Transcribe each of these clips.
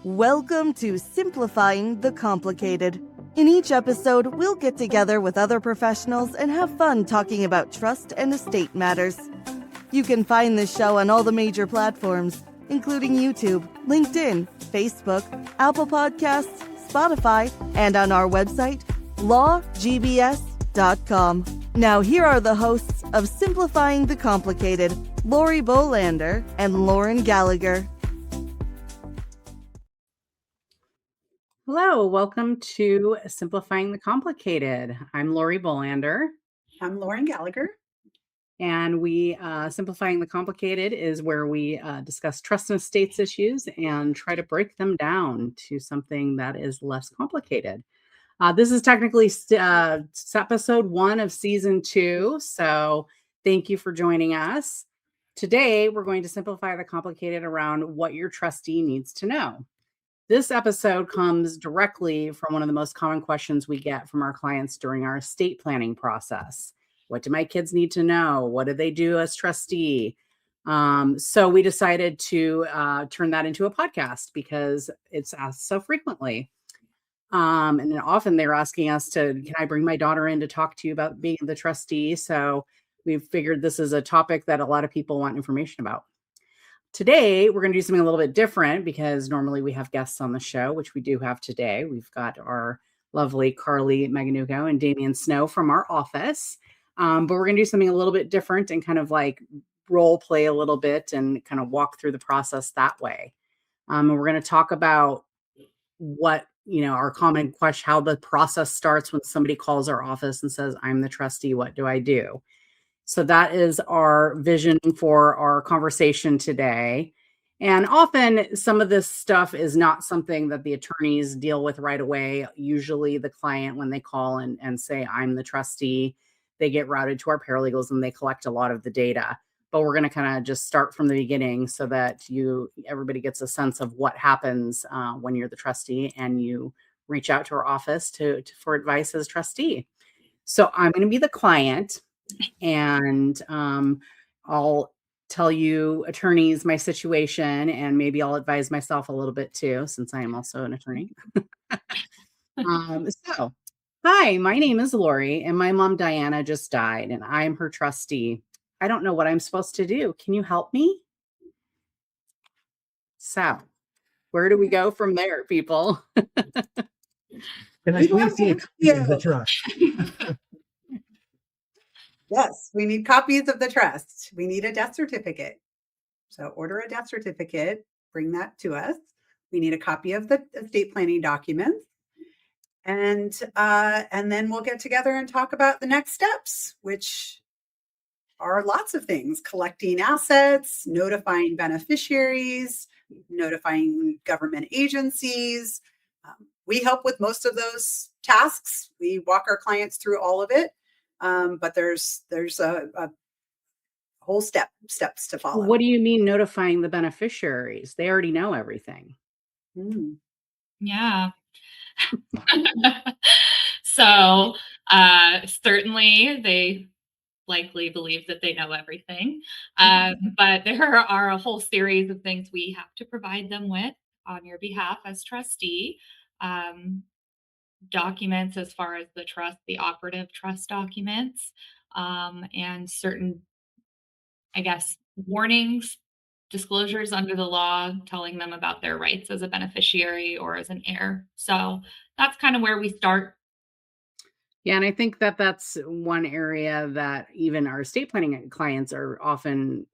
Welcome to Simplifying the Complicated. In each episode, we'll get together with other professionals and have fun talking about trust and estate matters. You can find this show on all the major platforms, including YouTube, LinkedIn, Facebook, Apple Podcasts, Spotify, and on our website, lawgbs.com. Now here are the hosts of Simplifying the Complicated, Lori Bolander and Lauren Gallagher. Hello, welcome to Simplifying the Complicated. I'm Lori Bolander. I'm Lauren Gallagher. And Simplifying the Complicated is where we discuss trust and estates issues and try to break them down to something that is less complicated. This is technically episode 1 of season 2, so thank you for joining us. Today, we're going to simplify the complicated around what your trustee needs to know. This episode comes directly from one of the most common questions we get from our clients during our estate planning process. What do my kids need to know? What do they do as trustee? So we decided to turn that into a podcast because it's asked so frequently. And often they're asking us can I bring my daughter in to talk to you about being the trustee? So we've figured this is a topic that a lot of people want information about. Today, we're going to do something a little bit different because normally we have guests on the show, which we do have today. We've got our lovely Carly Maganuco and Damien Snow from our office. But we're going to do something a little bit different and kind of like role play a little bit and kind of walk through the process that way. And we're going to talk about what, our common question, how the process starts when somebody calls our office and says, I'm the trustee, what do I do? So that is our vision for our conversation today. And often some of this stuff is not something that the attorneys deal with right away. Usually the client, when they call and say, I'm the trustee, they get routed to our paralegals and they collect a lot of the data. But we're going to kind of just start from the beginning so that everybody gets a sense of what happens when you're the trustee and you reach out to our office for advice as trustee. So I'm going to be the client. And I'll tell you attorneys my situation, and maybe I'll advise myself a little bit too, since I am also an attorney. So, hi, my name is Lori, and my mom Diana just died, and I'm her trustee. I don't know what I'm supposed to do. Can you help me? So, where do we go from there, people? Can I please see a copy of the trust? Yes, we need copies of the trust. We need a death certificate. So order a death certificate, bring that to us. We need a copy of the estate planning documents. And then we'll get together and talk about the next steps, which are lots of things: collecting assets, notifying beneficiaries, notifying government agencies. We help with most of those tasks. We walk our clients through all of it. But there's a whole steps to follow. What do you mean notifying the beneficiaries? They already know everything. Yeah. So certainly they likely believe that they know everything. But there are a whole series of things we have to provide them with on your behalf as trustee. Documents as far as the trust, the operative trust documents, and certain, warnings, disclosures under the law, telling them about their rights as a beneficiary or as an heir. So that's kind of where we start. Yeah, and I think that that's one area that even our estate planning clients are often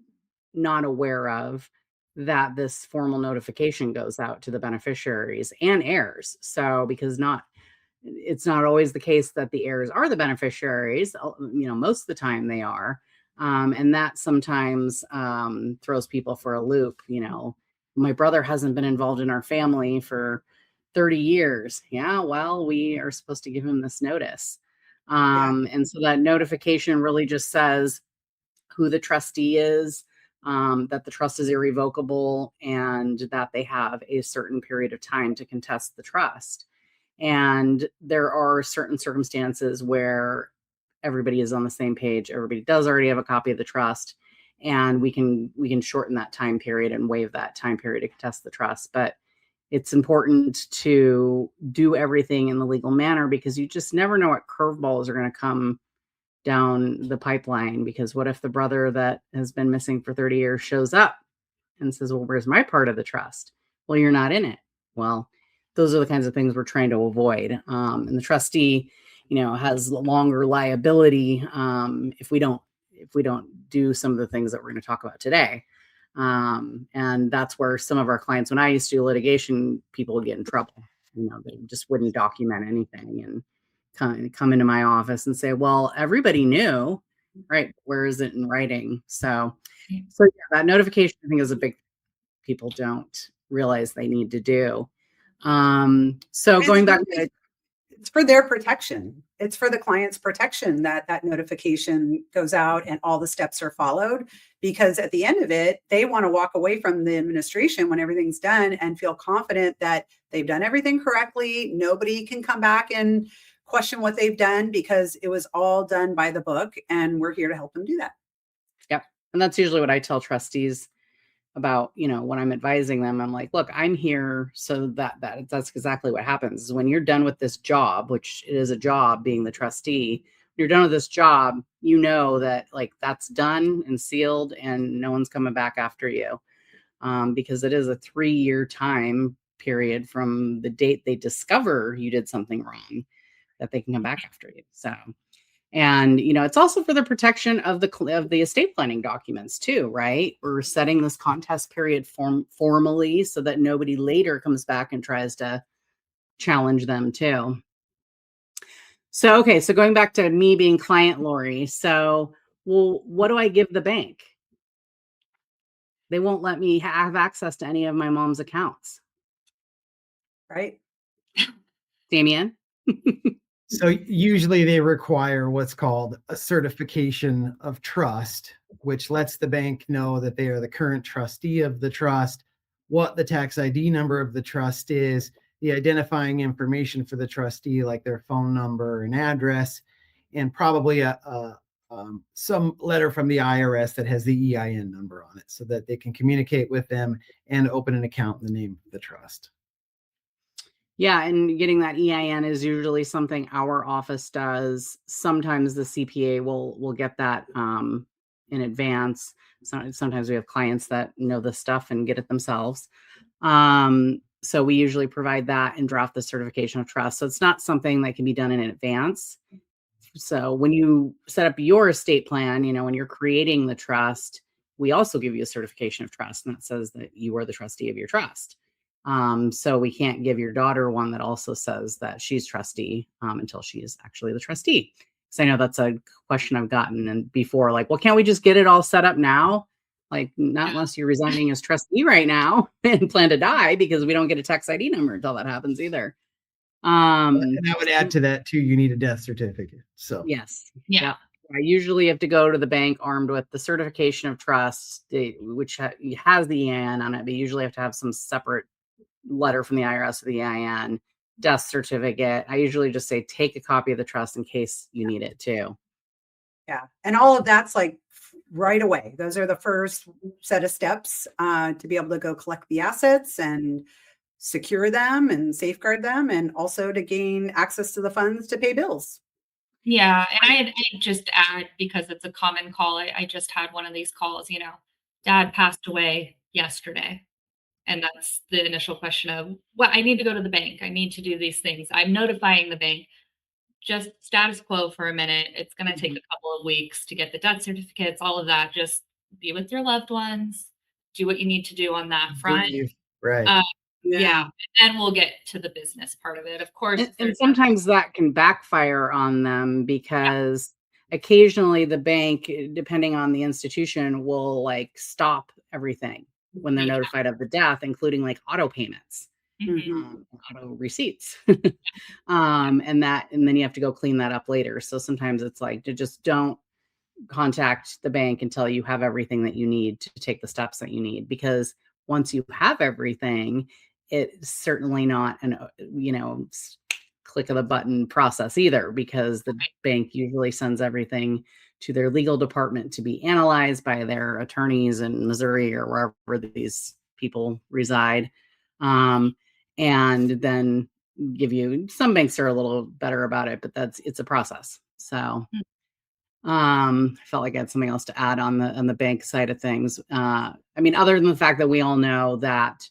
not aware of, that this formal notification goes out to the beneficiaries and heirs. So it's not always the case that the heirs are the beneficiaries. Most of the time they are. And that sometimes throws people for a loop. My brother hasn't been involved in our family for 30 years. Yeah, well, we are supposed to give him this notice. And so that notification really just says who the trustee is, that the trust is irrevocable, and that they have a certain period of time to contest the trust. And there are certain circumstances where everybody is on the same page. Everybody does already have a copy of the trust, and we can shorten that time period and waive that time period to contest the trust. But it's important to do everything in the legal manner, because you just never know what curveballs are going to come down the pipeline. Because what if the brother that has been missing for 30 years shows up and says, well, where's my part of the trust? Well, you're not in it. Well, those are the kinds of things we're trying to avoid. And the trustee, has longer liability if we don't do some of the things that we're going to talk about today. And that's where some of our clients, when I used to do litigation, people would get in trouble. They just wouldn't document anything and come into my office and say, well, everybody knew, right? Where is it in writing? So yeah, that notification, I think, is a big, people don't realize they need to do. So going back to, it's for their protection. It's for the client's protection that notification goes out and all the steps are followed, because at the end of it, they want to walk away from the administration when everything's done and feel confident that they've done everything correctly. Nobody can come back and question what they've done, because it was all done by the book, and we're here to help them do that. Yep. And that's usually what I tell trustees about, when I'm advising them. I'm like, look, I'm here so that's exactly what happens is when you're done with this job, which it is a job being the trustee, when you're done with this job, that like that's done and sealed and no one's coming back after you, because it is a 3-year time period from the date they discover you did something wrong that they can come back after you. So, and, it's also for the protection of the estate planning documents too, right? We're setting this contest period formally so that nobody later comes back and tries to challenge them too. So, okay. So going back to me being client Lori. So, well, what do I give the bank? They won't let me have access to any of my mom's accounts. Right. Damien? So usually they require what's called a certification of trust, which lets the bank know that they are the current trustee of the trust, what the tax ID number of the trust is, the identifying information for the trustee, like their phone number and address, and probably some letter from the IRS that has the EIN number on it, so that they can communicate with them and open an account in the name of the trust. Yeah, and getting that EIN is usually something our office does. Sometimes the CPA will get that in advance. Sometimes we have clients that know this stuff and get it themselves. So we usually provide that and draft the certification of trust. So it's not something that can be done in advance. So when you set up your estate plan, when you're creating the trust, we also give you a certification of trust, and that says that you are the trustee of your trust. So we can't give your daughter one that also says that she's trustee until she is actually the trustee. Because I know that's a question I've gotten and before, like, well, can't we just get it all set up now? Like, not unless you're resigning as trustee right now and plan to die, because we don't get a tax ID number until that happens either. And I would add to that too, you need a death certificate. So yes. Yeah. I usually have to go to the bank armed with the certification of trust, which has the EIN on it, but you usually have to have some separate letter from the IRS with the EIN, death certificate. I usually just say, take a copy of the trust in case you need it too. Yeah. And all of that's like right away. Those are the first set of steps to be able to go collect the assets and secure them and safeguard them, and also to gain access to the funds to pay bills. Yeah. And I'd just add, because it's a common call, I just had one of these calls, Dad passed away yesterday. And that's the initial question of, well, I need to go to the bank. I need to do these things. I'm notifying the bank. Just status quo for a minute. It's going to take a couple of weeks to get the death certificates, all of that. Just be with your loved ones. Do what you need to do on that front. Right. Yeah. And then we'll get to the business part of it. Of course. And sometimes that can backfire on them, because occasionally the bank, depending on the institution, will like stop everything when they're notified of the death, including like auto payments, auto receipts. And then you have to go clean that up later. So sometimes it's like, to just don't contact the bank until you have everything that you need to take the steps that you need, because once you have everything, it's certainly not an, click of the button process either, because the bank usually sends everything to their legal department to be analyzed by their attorneys in Missouri or wherever these people reside. and then give you, some banks are a little better about it, but it's a process. So I felt like I had something else to add on the bank side of things. I mean, other than the fact that we all know that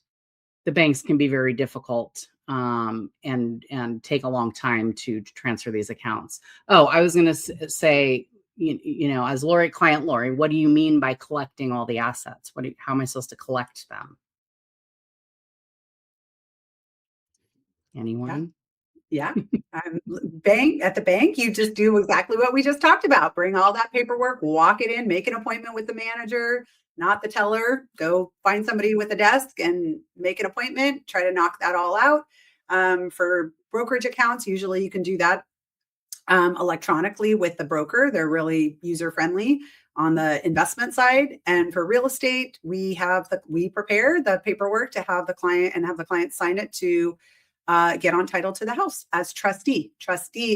the banks can be very difficult and take a long time to transfer these accounts. Oh, I was going to say, as client Lori, what do you mean by collecting all the assets? How am I supposed to collect them? Anyone? Yeah. At the bank, you just do exactly what we just talked about. Bring all that paperwork, walk it in, make an appointment with the manager, not the teller. Go find somebody with a desk and make an appointment. Try to knock that all out. For brokerage accounts, usually you can do that electronically with the broker. They're really user friendly on the investment side. And for real estate, we prepare the paperwork to have the client sign it to get on title to the house as trustee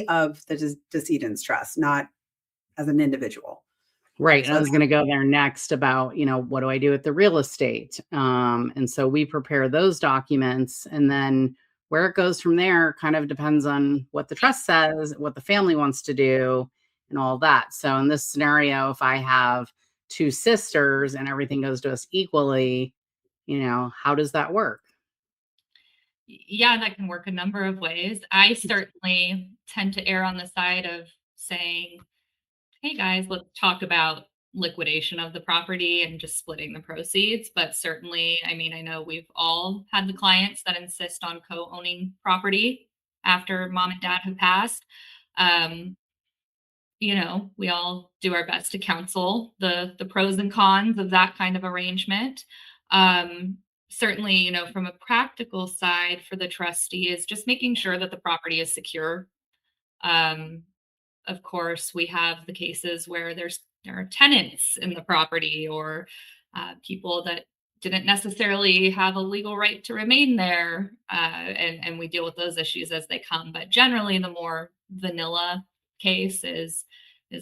of the decedent's trust, not as an individual. Right. So And I was going to go there next about, what do I do with the real estate? And so we prepare those documents, and then where it goes from there kind of depends on what the trust says, what the family wants to do, and all that. So in this scenario, if I have two sisters and everything goes to us equally, how does that work? Yeah, that can work a number of ways. I certainly tend to err on the side of saying, hey guys, let's talk about liquidation of the property and just splitting the proceeds. But certainly, I mean, I know we've all had the clients that insist on co-owning property after mom and dad have passed. We all do our best to counsel the pros and cons of that kind of arrangement. Certainly, from a practical side for the trustee is just making sure that the property is secure. Of course, we have the cases where there are tenants in the property, or people that didn't necessarily have a legal right to remain there, and we deal with those issues as they come. But generally, the more vanilla case is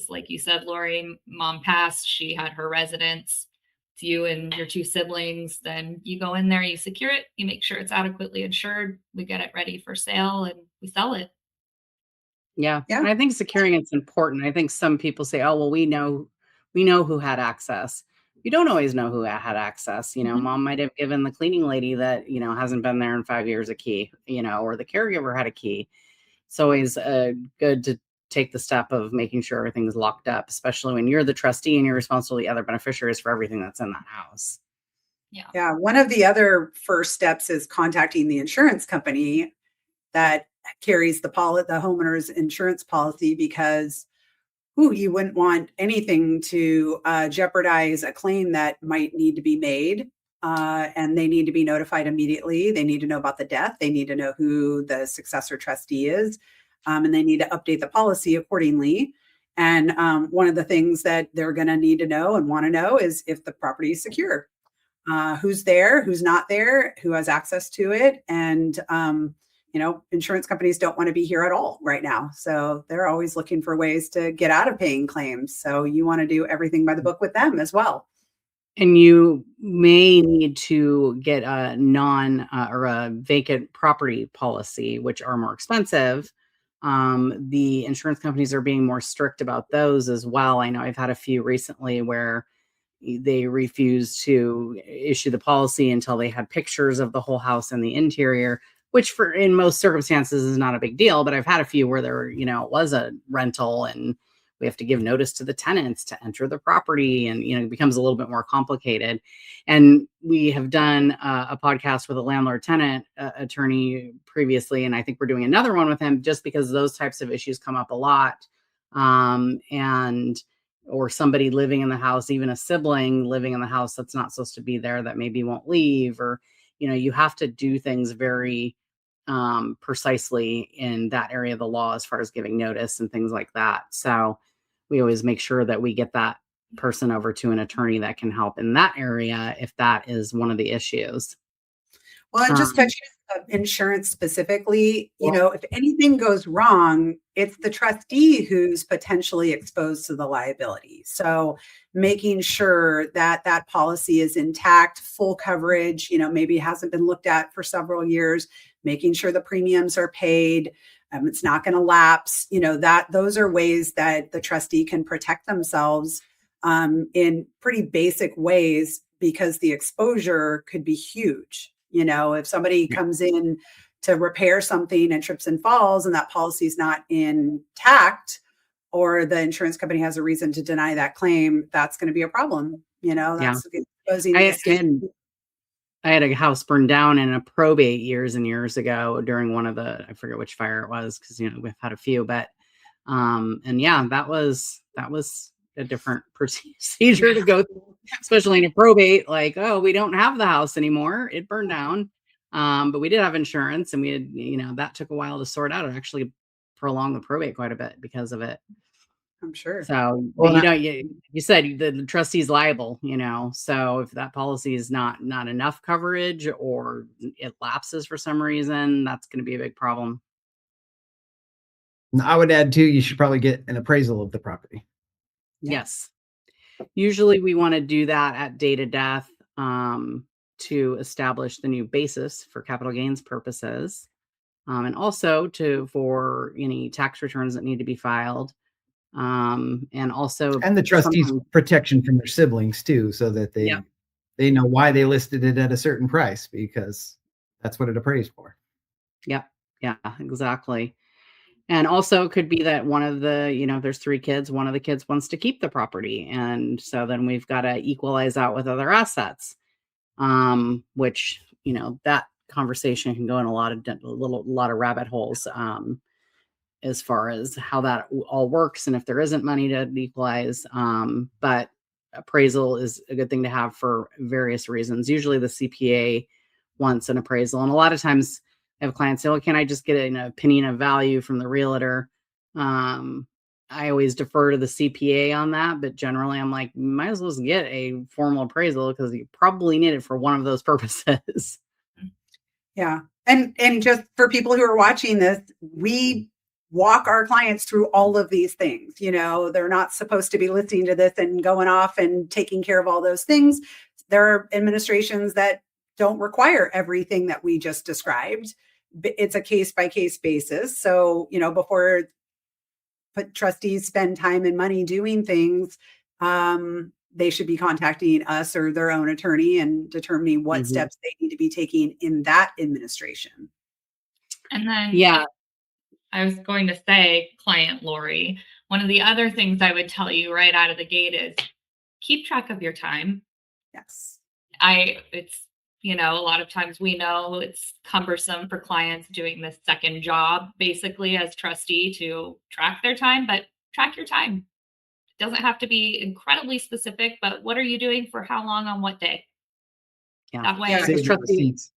like you said, Lori, mom passed, she had her residence. It's you and your two siblings. Then you go in there, you secure it, you make sure it's adequately insured, we get it ready for sale, and we sell it. Yeah. Yeah. And I think securing it's important. I think some people say, oh, well, we know who had access. You don't always know who had access. Mom might have given the cleaning lady that, hasn't been there in 5 years a key, or the caregiver had a key. It's always good to take the step of making sure everything's locked up, especially when you're the trustee and you're responsible to the other beneficiaries for everything that's in that house. Yeah. One of the other first steps is contacting the insurance company that carries the homeowner's insurance policy, because you wouldn't want anything to jeopardize a claim that might need to be made. And they need to be notified immediately. They need to know about the death. They need to know who the successor trustee is. And they need to update the policy accordingly. And one of the things that they're going to need to know and want to know is if the property is secure, who's there, who's not there, who has access to it. And insurance companies don't want to be here at all right now. So they're always looking for ways to get out of paying claims. So you want to do everything by the book with them as well. And you may need to get a or a vacant property policy, which are more expensive. The insurance companies are being more strict about those as well. I know I've had a few recently where they refused to issue the policy until they had pictures of the whole house and the interior, which in most circumstances is not a big deal. But I've had a few where there, it was a rental and we have to give notice to the tenants to enter the property, and, it becomes a little bit more complicated. And we have done a podcast with a landlord tenant attorney previously. And I think we're doing another one with him just because those types of issues come up a lot. Or somebody living in the house, even a sibling living in the house that's not supposed to be there, that maybe won't leave, or, you have to do things very precisely in that area of the law as far as giving notice and things like that. So we always make sure that we get that person over to an attorney that can help in that area if that is one of the issues. Well, and just touching on insurance specifically, if anything goes wrong, it's the trustee who's potentially exposed to the liability. So making sure that that policy is intact, full coverage, maybe it hasn't been looked at for several years, making sure the premiums are paid. It's not going to lapse. Those are ways that the trustee can protect themselves in pretty basic ways, because the exposure could be huge. If somebody comes in to repair something and trips and falls, and that policy is not intact, or the insurance company has a reason to deny that claim, that's going to be a problem. That's exposing the estate. I had a house burned down in a probate years and years ago during one of the, I forget which fire it was, because we've had a few, but that was a different procedure to go through, especially in a probate. Like, oh, we don't have the house anymore; it burned down, but we did have insurance, and we had, that took a while to sort out. It actually prolonged the probate quite a bit because of it. I'm sure. So, you said the trustee's liable, so if that policy is not enough coverage, or it lapses for some reason, that's going to be a big problem. I would add too, you should probably get an appraisal of the property. Yes. Usually we want to do that at date of death to establish the new basis for capital gains purposes, and also for any tax returns that need to be filed. And the trustees' protection from their siblings too, so that they know why they listed it at a certain price, because that's what it appraised for. Yep. Yeah, exactly. And also it could be that one of the, there's 3 kids, one of the kids wants to keep the property. And so then we've got to equalize out with other assets, which, that conversation can go in a lot of rabbit holes, as far as how that all works, and if there isn't money to equalize. But appraisal is a good thing to have for various reasons. Usually the CPA wants an appraisal. And a lot of times I have clients say, well, can I just get an opinion of value from the realtor? I always defer to the CPA on that, but generally I'm like, might as well just get a formal appraisal, because you probably need it for one of those purposes. Yeah. And just for people who are watching this, we walk our clients through all of these things. They're not supposed to be listening to this and going off and taking care of all those things. There are administrations that don't require everything that we just described. It's a case-by-case basis. So, before trustees spend time and money doing things, they should be contacting us or their own attorney and determining what steps they need to be taking in that administration. And then, I was going to say, client Lori, one of the other things I would tell you right out of the gate is keep track of your time. Yes. It's, a lot of times we know it's cumbersome for clients doing this second job, basically as trustee, to track their time, but track your time. It doesn't have to be incredibly specific, but what are you doing for how long on what day? Yeah. That way. Save your receipts.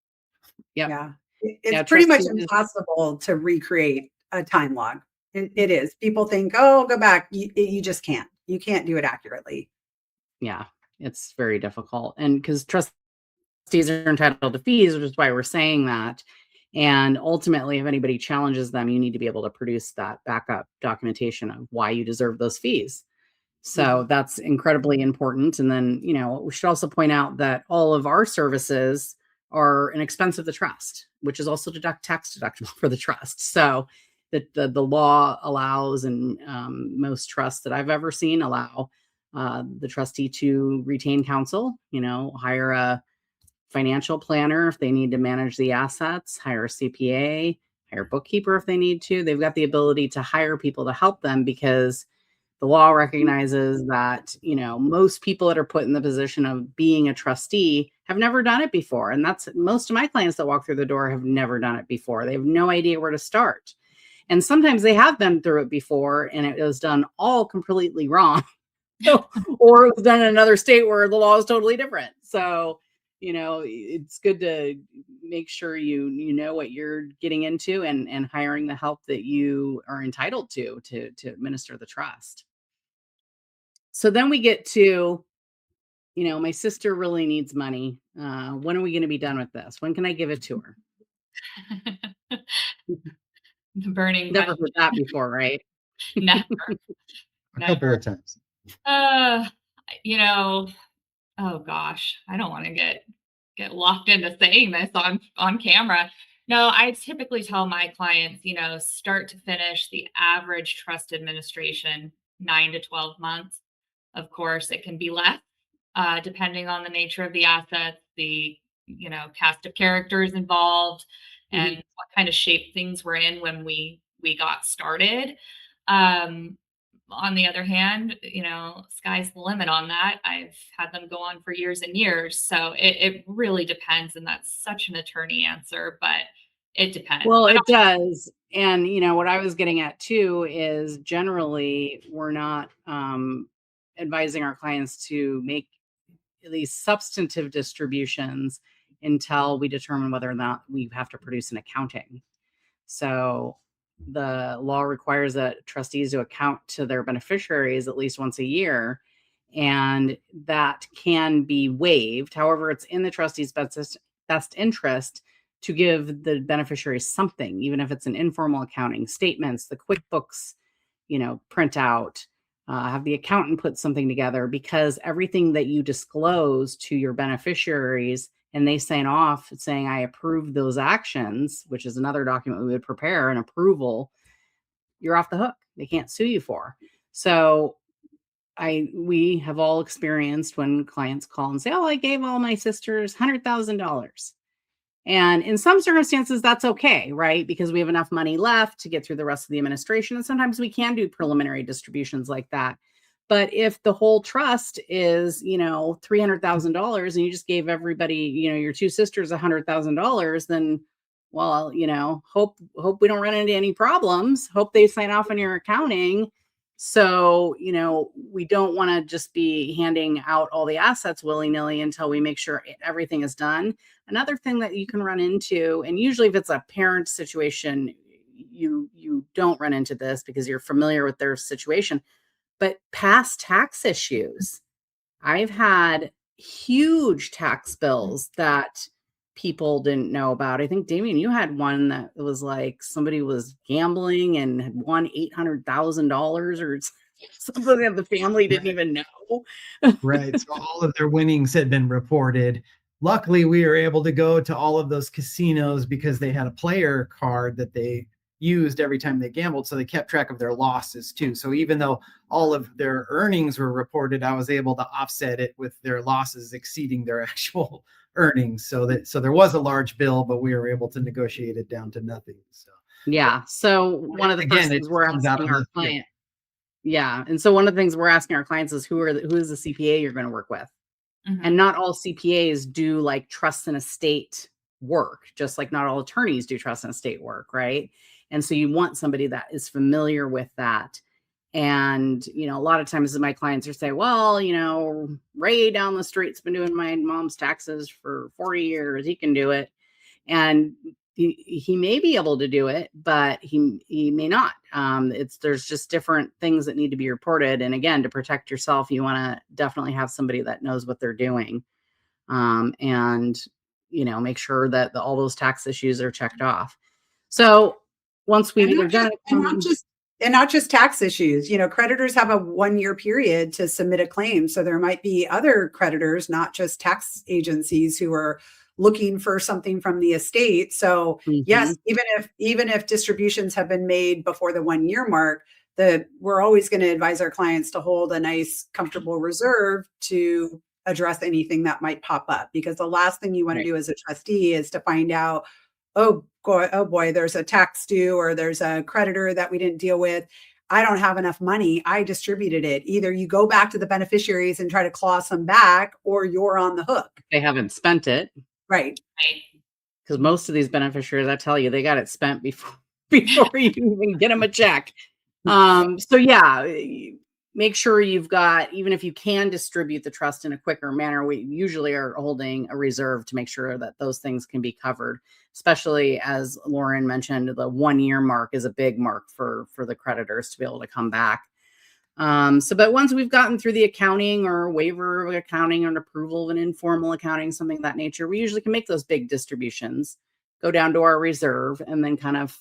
Yeah. It's pretty much impossible to recreate a time log. It is. People think, oh, go back. You just can't. You can't do it accurately. Yeah, it's very difficult. And because trustees are entitled to fees, which is why we're saying that. And ultimately, if anybody challenges them, you need to be able to produce that backup documentation of why you deserve those fees. So that's incredibly important. And then, we should also point out that all of our services are an expense of the trust, which is also tax deductible for the trust. So the law allows, and most trusts that I've ever seen allow the trustee to retain counsel, hire a financial planner if they need to manage the assets, hire a CPA, hire a bookkeeper if they need to. They've got the ability to hire people to help them, because the law recognizes that, most people that are put in the position of being a trustee have never done it before. And that's most of my clients that walk through the door have never done it before. They have no idea where to start. And sometimes they have been through it before and it was done all completely wrong. Or it was done in another state where the law is totally different. So, it's good to make sure you know what you're getting into, and hiring the help that you are entitled to administer the trust. So then we get to, my sister really needs money. When are we going to be done with this? When can I give it to her? The burning Never heard that before, right? Never. A couple of times. Oh gosh, I don't want to get locked into saying this on camera. No, I typically tell my clients, start to finish, the average trust administration, 9 to 12 months. Of course, it can be less, depending on the nature of the assets, the, cast of characters involved, and what kind of shape things were in when we got started. Um, on the other hand, sky's the limit on that. I've had them go on for years and years. So it really depends. And that's such an attorney answer, but it depends. Well, it does. And, what I was getting at too is generally we're not advising our clients to make at least substantive distributions until we determine whether or not we have to produce an accounting. So the law requires that trustees do account to their beneficiaries at least once a year, and that can be waived. However, it's in the trustee's best interest to give the beneficiaries something, even if it's an informal accounting, statements, the QuickBooks, print out, have the accountant put something together, because everything that you disclose to your beneficiaries and they sign off saying, I approve those actions, which is another document we would prepare, an approval, you're off the hook. They can't sue you for. So we have all experienced when clients call and say, oh, I gave all my sisters $100,000. And in some circumstances, that's okay, right? Because we have enough money left to get through the rest of the administration. And sometimes we can do preliminary distributions like that. But if the whole trust is, $300,000 and you just gave everybody, your two sisters $100,000, then, well, hope we don't run into any problems. Hope they sign off on your accounting. So, we don't want to just be handing out all the assets willy-nilly until we make sure everything is done. Another thing that you can run into, and usually if it's a parent situation, you don't run into this because you're familiar with their situation, but past tax issues. I've had huge tax bills that people didn't know about. I think, Damien, you had one that was like somebody was gambling and had won $800,000 or something that the family didn't even know. Right. So all of their winnings had been reported. Luckily, we were able to go to all of those casinos because they had a player card that they used every time they gambled. So they kept track of their losses too. So even though all of their earnings were reported, I was able to offset it with their losses exceeding their actual earnings. So there was a large bill, but we were able to negotiate it down to nothing. So yeah. So one of the first things we're asking our client. Yeah. And so one of the things we're asking our clients is who is the CPA you're going to work with? And not all CPAs do like trust and estate work, just like not all attorneys do trust and estate work, right? And so you want somebody that is familiar with that. And, a lot of times my clients are saying, well, Ray down the street's been doing my mom's taxes for 40 years. He can do it. And he may be able to do it, but he may not. There's just different things that need to be reported. And again, to protect yourself, you want to definitely have somebody that knows what they're doing. And, make sure that all those tax issues are checked off. So once we've done it, and not just tax issues, creditors have a 1-year period to submit a claim. So there might be other creditors, not just tax agencies, who are looking for something from the estate. So yes, even if distributions have been made before the 1-year mark, we're always going to advise our clients to hold a nice, comfortable reserve to address anything that might pop up. Because the last thing you want to do as a trustee is to find out, oh boy, there's a tax due, or there's a creditor that we didn't deal with. I don't have enough money. I distributed it. Either you go back to the beneficiaries and try to claw some back, or you're on the hook. They haven't spent it. Right. Because most of these beneficiaries, I tell you, they got it spent before you even get them a check. So yeah, make sure you've got, even if you can distribute the trust in a quicker manner, we usually are holding a reserve to make sure that those things can be covered, especially as Lauren mentioned, the 1-year mark is a big mark for the creditors to be able to come back. But once we've gotten through the accounting or waiver of accounting or an approval of an informal accounting, something of that nature, we usually can make those big distributions, go down to our reserve, and then kind of,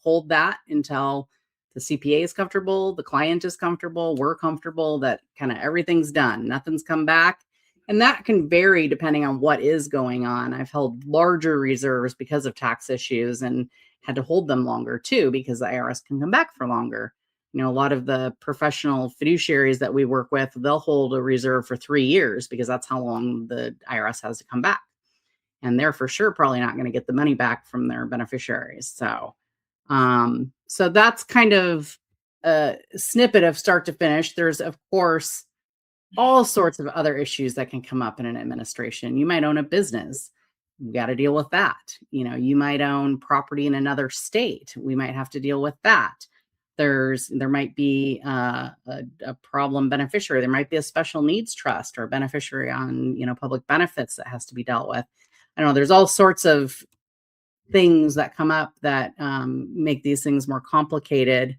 hold that until the CPA is comfortable, the client is comfortable, we're comfortable that kind of everything's done. Nothing's come back. And that can vary depending on what is going on. I've held larger reserves because of tax issues and had to hold them longer too, because the IRS can come back for longer. A lot of the professional fiduciaries that we work with, they'll hold a reserve for 3 years because that's how long the IRS has to come back. And they're for sure probably not going to get the money back from their beneficiaries. So that's kind of a snippet of start to finish. There's, of course, all sorts of other issues that can come up in an administration. You might own a business. You got to deal with that. You might own property in another state. We might have to deal with that. There might be a problem beneficiary. There might be a special needs trust or a beneficiary on, public benefits that has to be dealt with. I don't know. There's all sorts of things that come up that make these things more complicated.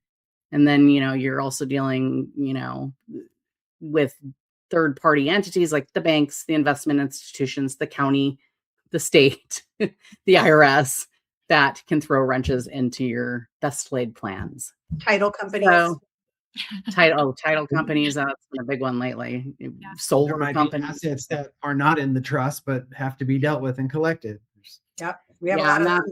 And then, you're also dealing, with third-party entities like the banks, the investment institutions, the county, the state, the IRS, that can throw wrenches into your best laid plans. Title companies. So, title companies, that's been a big one lately. There Solar might be companies. assets that are not in the trust but have to be dealt with and collected. Yep. We have a lot of them.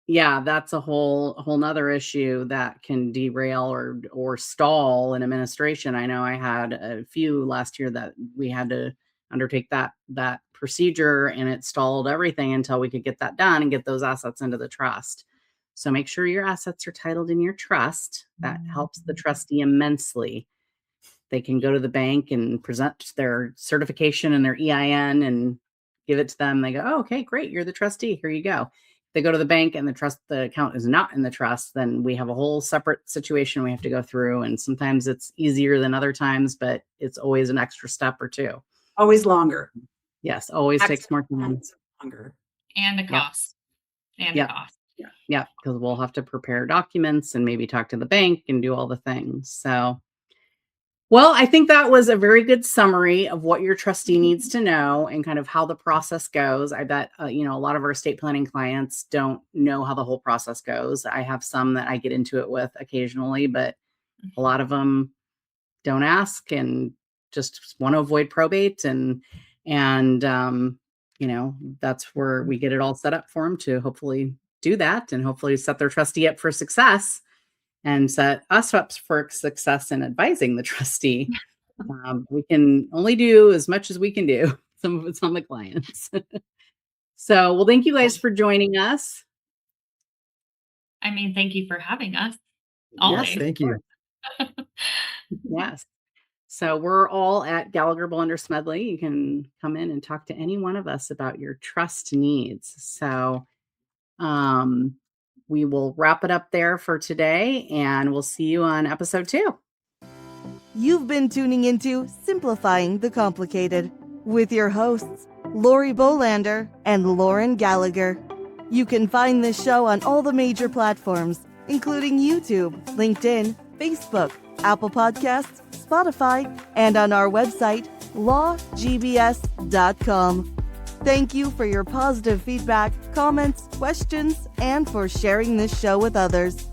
Yeah, that's a whole nother issue that can derail or stall an administration. I know I had a few last year that we had to undertake that procedure, and it stalled everything until we could get that done and get those assets into the trust. So make sure your assets are titled in your trust. That helps the trustee immensely. They can go to the bank and present their certification and their EIN and give it to them. They go, oh, okay, great. You're the trustee. Here you go. They go to the bank and the account is not in the trust, then we have a whole separate situation we have to go through. And sometimes it's easier than other times, but it's always an extra step or two. Always longer. Yes, always takes more time. Longer. And the cost. And the cost. Yeah, because we'll have to prepare documents and maybe talk to the bank and do all the things. So, well, I think that was a very good summary of what your trustee needs to know and kind of how the process goes. I bet, a lot of our estate planning clients don't know how the whole process goes. I have some that I get into it with occasionally, but a lot of them don't ask and just want to avoid probate. And that's where we get it all set up for them to hopefully do that and hopefully set their trustee up for success. And set us up for success in advising the trustee. We can only do as much as we can do. Some of it's on the clients. So, well, thank you guys for joining us. Thank you for having us. Always. Yes, thank you. Yes. So we're all at Gallagher Bolander Smedley. You can come in and talk to any one of us about your trust needs. So, we will wrap it up there for today, and we'll see you on episode 2. You've been tuning into Simplifying the Complicated with your hosts, Lori Bolander and Lauren Gallagher. You can find this show on all the major platforms, including YouTube, LinkedIn, Facebook, Apple Podcasts, Spotify, and on our website, lawgbs.com. Thank you for your positive feedback, comments, questions, and for sharing this show with others.